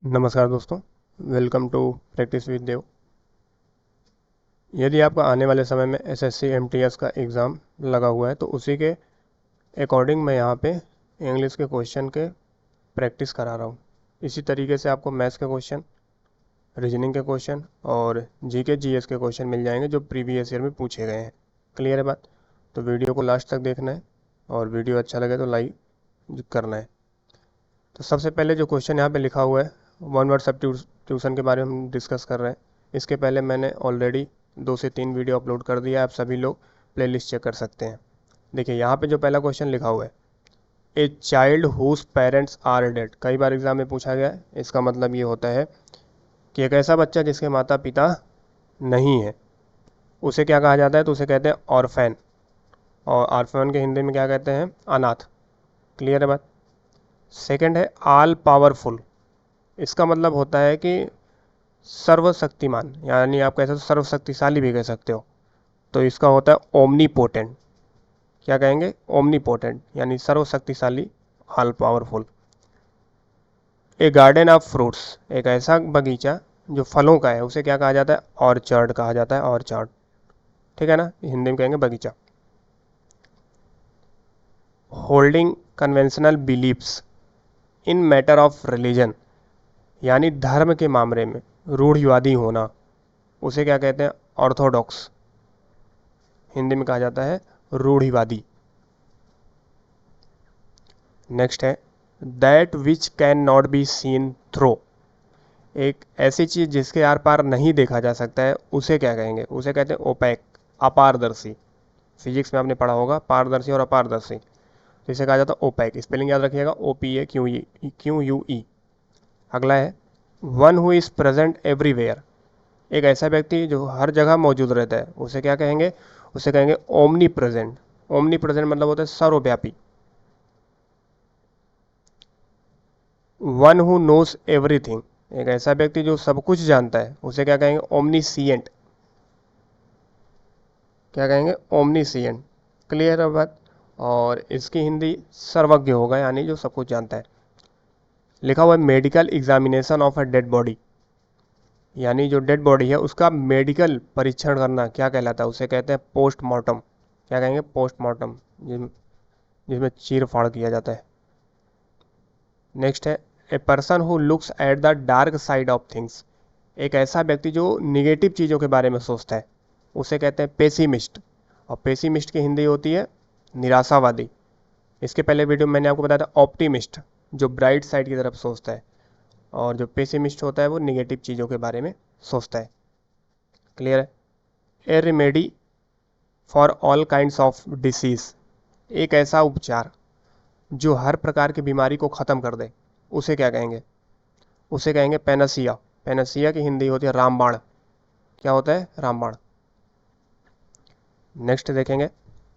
नमस्कार दोस्तों, welcome to practice with देव। यदि आपका आने वाले समय में एसएससी एमटीएस का एग्ज़ाम लगा हुआ है तो उसी के अकॉर्डिंग मैं यहाँ पे इंग्लिश के क्वेश्चन के प्रैक्टिस करा रहा हूँ। इसी तरीके से आपको मैथ्स के क्वेश्चन, रीजनिंग के क्वेश्चन और जीके जीएस के क्वेश्चन मिल जाएंगे जो प्रीवियस ईयर में पूछे गए हैं। क्लियर है बात? तो वीडियो को लास्ट तक देखना है और वीडियो अच्छा लगे तो लाइक करना है। तो सबसे पहले जो क्वेश्चन यहाँ पे लिखा हुआ है, वन वर्ड सब्स्टिट्यूशन के बारे में हम डिस्कस कर रहे हैं। इसके पहले मैंने ऑलरेडी 2 से 3 वीडियो अपलोड कर दिया है, आप सभी लोग प्लेलिस्ट चेक कर सकते हैं। देखिए यहाँ पे जो पहला क्वेश्चन लिखा हुआ है, a child whose parents are dead. कई बार एग्जाम में पूछा गया है। इसका मतलब ये होता है कि एक ऐसा बच्चा जिसके माता पिता नहीं है उसे क्या कहा जाता है, तो उसे कहते हैं ऑर्फेन। और ऑर्फेन के हिंदी में क्या कहते हैं? अनाथ। क्लियर है बात? सेकंड है ऑल पावरफुल। इसका मतलब होता है कि सर्वशक्तिमान, यानी आप कह सकते हो सर्वशक्तिशाली भी कह सकते हो। तो इसका होता है ओमनीपोटेंट। क्या कहेंगे? ओमनीपोटेंट यानी सर्वशक्तिशाली, all powerful. A garden of fruits, एक ऐसा बगीचा जो फलों का है उसे क्या कहा जाता है? ऑर्चर्ड कहा जाता है, ऑर्चर्ड। ठीक है ना, हिंदी में कहेंगे बगीचा। Holding conventional beliefs in matter of religion, यानी धर्म के मामले में रूढ़िवादी होना, उसे क्या कहते हैं? ऑर्थोडॉक्स। हिंदी में कहा जाता है रूढ़िवादी। नेक्स्ट है that which can not be seen through. एक ऐसी चीज जिसके आर पार नहीं देखा जा सकता है उसे क्या कहेंगे? उसे कहते हैं ओपैक, अपारदर्शी। फिजिक्स में आपने पढ़ा होगा पारदर्शी और अपारदर्शी, तो इसे कहा जाता है ओपैक। स्पेलिंग याद रखिएगा, OPAQUE। अगला है one who is present everywhere. एक ऐसा व्यक्ति जो हर जगह मौजूद रहता है उसे क्या कहेंगे? उसे कहेंगे ओमनी प्रेजेंट। ओमनी प्रेजेंट मतलब होता है सर्वव्यापी। वन हु नोस एवरीथिंग, एक ऐसा व्यक्ति जो सब कुछ जानता है उसे क्या कहेंगे? ओमनीसिएंट। क्या कहेंगे? ओमनीसिएंट। क्लियर है बात? और इसकी हिंदी सर्वज्ञ होगा, यानी जो सब कुछ जानता है। लिखा हुआ है medical examination of a dead body, यानी जो डेड बॉडी है उसका मेडिकल परीक्षण करना क्या कहलाता है? उसे कहते हैं पोस्टमार्टम। क्या कहेंगे? पोस्टमार्टम, जिसमें चीर फाड़ किया जाता है। नेक्स्ट है a person who looks at the dark side of things. एक ऐसा व्यक्ति जो निगेटिव चीज़ों के बारे में सोचता है उसे कहते हैं पेसिमिस्ट। और पेसिमिस्ट की हिंदी होती है निराशावादी। इसके पहले वीडियो में मैंने आपको बताया था ऑप्टिमिस्ट, जो ब्राइट साइड की तरफ सोचता है। और जो पेसिमिस्ट होता है वो निगेटिव चीज़ों के बारे में सोचता है। क्लियर है? ए remedy for all kinds of disease, एक ऐसा उपचार जो हर प्रकार की बीमारी को ख़त्म कर दे उसे क्या कहेंगे? उसे कहेंगे पेनसिया। पेनसिया की हिंदी होती है रामबाण। क्या होता है? रामबाण। नेक्स्ट देखेंगे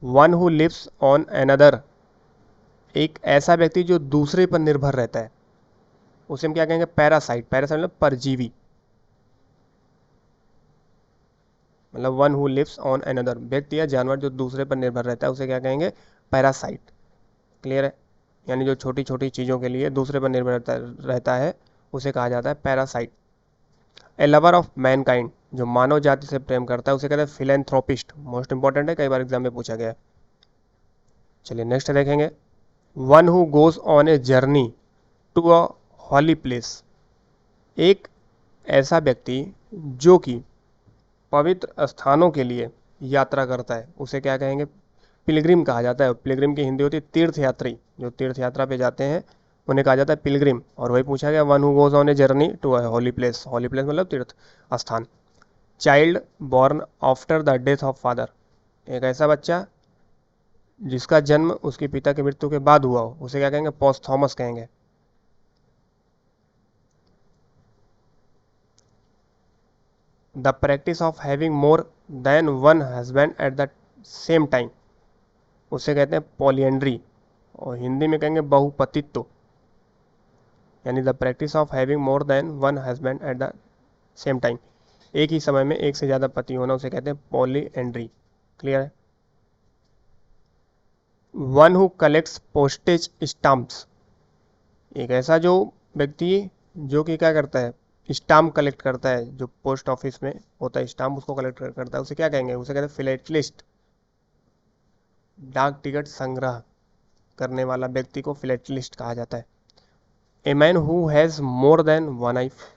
one who lives on another, एक ऐसा व्यक्ति जो दूसरे पर निर्भर रहता है उसे हम क्या कहेंगे? पैरासाइट। पैरासाइट मतलब परजीवी, मतलब one who lives on another, व्यक्ति या जानवर जो दूसरे पर निर्भर रहता है उसे क्या कहेंगे? पैरासाइट। क्लियर है? यानी जो छोटी छोटी चीज़ों के लिए दूसरे पर निर्भर रहता है उसे कहा जाता है parasite. A lover of Mankind, जो मानव जाति से प्रेम करता है उसे कहते हैं फिलेंथ्रोपिस्ट। मोस्ट इंपॉर्टेंट है, कई बार एग्जाम में पूछा गया है। चलिए नेक्स्ट देखेंगे one who goes on a journey to a holy place, एक ऐसा व्यक्ति जो कि पवित्र स्थानों के लिए यात्रा करता है उसे क्या कहेंगे? पिलग्रिम कहा जाता है। पिलग्रिम की हिंदी होती है तीर्थयात्री। जो तीर्थ यात्रा पे जाते हैं उन्हें कहा जाता है पिलग्रिम। और वही पूछा गया one who goes on a journey to a holy place. Holy place मतलब तीर्थ स्थान। Child born after the death of father, एक ऐसा बच्चा जिसका जन्म उसके पिता की मृत्यु के बाद हुआ हो उसे क्या कहेंगे? पोस्थॉमस कहेंगे। The practice of having more than one husband at the same time उसे कहते हैं पॉलिएंड्री। और हिंदी में कहेंगे बहुपतित्व, यानी the practice of having more than one husband at the same time, एक ही समय में एक से ज़्यादा पति होना उसे कहते हैं पॉलीएंड्री। क्लियर है? One who collects postage stamps, एक ऐसा जो व्यक्ति जो कि क्या करता है, स्टाम्प कलेक्ट करता है, जो पोस्ट ऑफिस में होता है स्टाम्प उसको कलेक्ट करता है, उसे क्या कहेंगे, उसे कहते हैं फिलेटलिस्ट। डाक टिकट संग्रह करने वाला व्यक्ति को फिलेटलिस्ट कहा जाता है। A man who has more than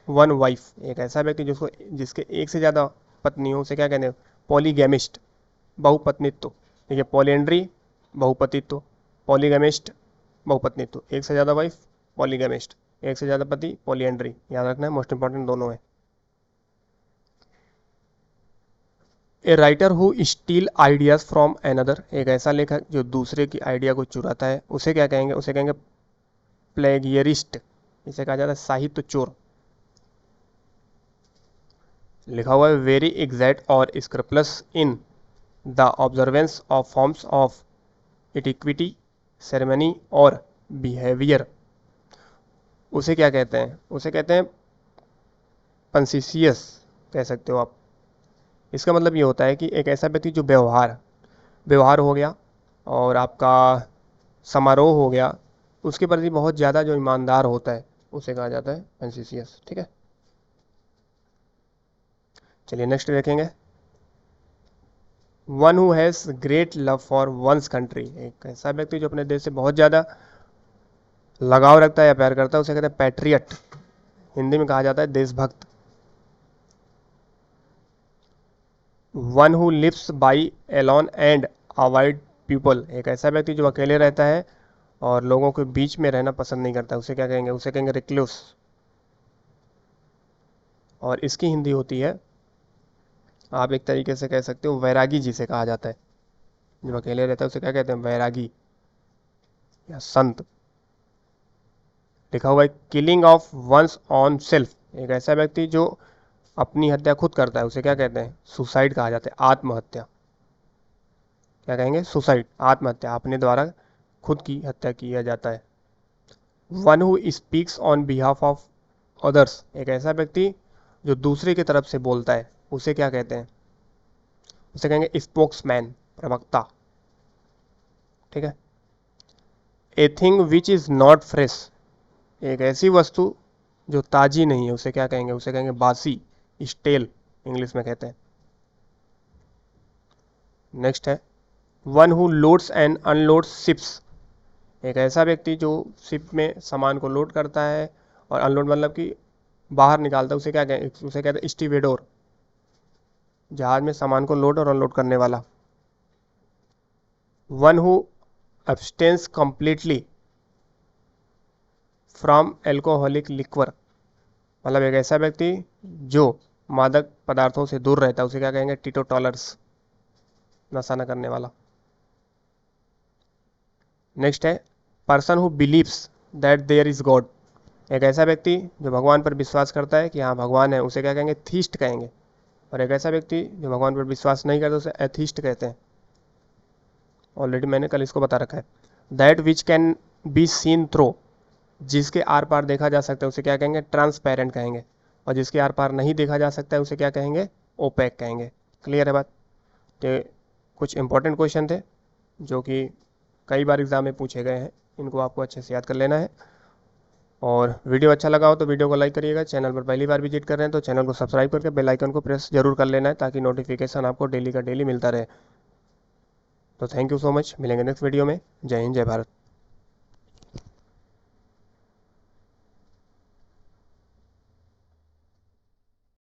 one wife, एक ऐसा व्यक्ति जिसको जिसके एक से ज़्यादा पत्नी हो, उसे क्या कहते हैं, पॉलीगैमिस्ट, बहुपत्नित्व। देखिए पॉलिएंड्री बहुपतित्व, पॉलीगैमिस्ट बहुपत्नित्व, एक से ज़्यादा वाइफ पॉलीगैमिस्ट, एक से ज़्यादा पति पॉलिएंड्री, याद रखना है, मोस्ट इंपॉर्टेंट दोनों है। A writer who steel ideas from another, एक ऐसा लेखक जो दूसरे की आइडिया को चुराता है, उसे क्या कहेंगे, उसे कहेंगे प्लेगियरिस्ट, इसे कहा जाता है साहित्य चोर। लिखा हुआ है वेरी एग्जैक्ट और scrupulous in the observance of forms of etiquette, ceremony और बिहेवियर, उसे क्या कहते हैं, उसे कहते हैं पंसिसियस कह सकते हो आप। इसका मतलब ये होता है कि एक ऐसा व्यक्ति जो व्यवहार व्यवहार हो गया और आपका समारोह हो गया, उसके प्रति बहुत ज़्यादा जो ईमानदार होता है उसे कहा जाता है पंसिसियस। ठीक है, चलिए नेक्स्ट देखेंगे। One who has great love for one's country, एक ऐसा व्यक्ति जो अपने देश से बहुत ज़्यादा लगाव रखता है या प्यार करता है, उसे कहते हैं पैट्रियट, हिंदी में कहा जाता है देशभक्त। One who lives by alone and avoid people, एक ऐसा व्यक्ति जो अकेले रहता है और लोगों के बीच में रहना पसंद नहीं करता, उसे क्या कहेंगे, उसे कहेंगे रिक्लूस। और इसकी हिंदी होती है, आप एक तरीके से कह सकते हो वैरागी, जिसे कहा जाता है, जो अकेले रहता है उसे क्या कहते हैं, वैरागी या संत। लिखा हुआ है killing of one's own self, एक ऐसा व्यक्ति जो अपनी हत्या खुद करता है, उसे क्या कहते हैं, सुसाइड कहा जाता है, आत्महत्या। क्या कहेंगे, सुसाइड, आत्महत्या, अपने द्वारा खुद की हत्या किया जाता है। One who speaks on behalf of others, एक ऐसा व्यक्ति जो दूसरे की तरफ से बोलता है, उसे क्या कहते हैं, उसे कहेंगे स्पोक्समैन, प्रवक्ता। ठीक है। A thing which is not fresh, एक ऐसी वस्तु जो ताजी नहीं है, उसे क्या कहेंगे, उसे कहेंगे बासी, स्टेल इंग्लिश में कहते हैं। नेक्स्ट है one who loads and unloads ships, एक ऐसा व्यक्ति जो शिप में सामान को लोड करता है और अनलोड मतलब कि बाहर निकालता है, उसे क्या कहें, उसे कहते हैं स्टीवेडोर, जहाज में सामान को लोड और अनलोड करने वाला। One who abstains completely from alcoholic liquor, मतलब एक ऐसा व्यक्ति जो मादक पदार्थों से दूर रहता है, उसे क्या कहेंगे, टीटोटॉलर्स, नशा न करने वाला। नेक्स्ट है person who believes that there is god, एक ऐसा व्यक्ति जो भगवान पर विश्वास करता है कि हाँ भगवान है, उसे क्या कहेंगे, थीस्ट कहेंगे। और एक ऐसा व्यक्ति जो भगवान पर विश्वास नहीं करता उसे एथीस्ट कहते हैं। ऑलरेडी मैंने कल इसको बता रखा है। That which can be seen through, जिसके आर पार देखा जा सकता है उसे क्या कहेंगे, ट्रांसपेरेंट कहेंगे। और जिसके आर पार नहीं देखा जा सकता है उसे क्या कहेंगे, ओपेक कहेंगे। क्लियर है बात। तो कुछ इंपॉर्टेंट क्वेश्चन थे जो कि कई बार एग्जाम में पूछे गए हैं, इनको आपको अच्छे से याद कर लेना है। और वीडियो अच्छा लगा हो तो वीडियो को लाइक करिएगा। चैनल पर पहली बार विजिट कर रहे हैं तो चैनल को सब्सक्राइब करके बेल आइकन को प्रेस जरूर कर लेना है, ताकि नोटिफिकेशन आपको डेली का डेली मिलता रहे। तो थैंक यू सो मच, मिलेंगे नेक्स्ट वीडियो में। जय हिंद, जय भारत।